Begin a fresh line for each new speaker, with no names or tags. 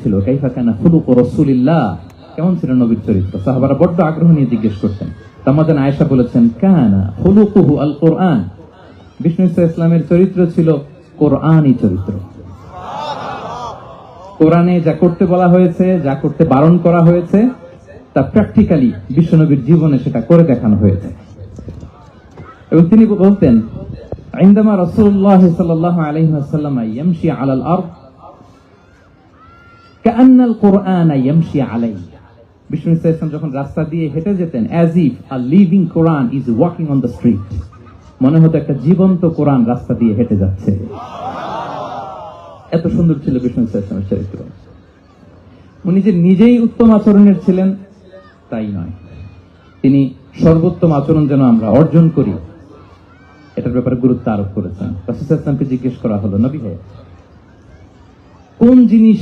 ছিল কাইফা কানা খুলুকু রাসূলিল্লাহ, কেমন ছিল নবীর চরিত্র। সাহাবারা বড্ড আগ্রহ নিয়ে জিজ্ঞেস করতেন। তামাদান আয়েশা বলেছেন কানা খুলুকুহু আল কোরআন, বিষ্ণু ইসলামের চরিত্র ছিল কোরআনই চরিত্র। কোরআনে যা করতে বলা হয়েছে, যা করতে বারণ করা হয়েছে, তা প্র্যাকটিক্যালি বিশ্বনবীর জীবনে সেটা করে দেখানো হয়েছে। এবং তিনি বলতেন عندما رسول الله صلى الله عليه وسلم يمشي على الأرض كأن القرآن يمشي عليه, বিষ্ণু ইসলাম যখন রাস্তা দিয়ে হেঁটে যেতেন as if a living Quran is walking on the street, মনে হতো একটা জীবন্ত কোরআন রাস্তা দিয়ে হেঁটে যাচ্ছে। এত সুন্দর ছিল বিষ্ণু ইসলামের চরিত্র। উনি যে নিজেই উত্তম আচরণের ছিলেন তাই নয়, তিনি সর্বোত্তম আচরণ যেন আমরা অর্জন করি এটার ব্যাপারে গুরুত্ব আরোপ করেছেন। রাসূল সাল্লাল্লাহু আলাইহি ওয়াসাল্লামকে জিজ্ঞেস করা হলো, নবী হে, কোন জিনিস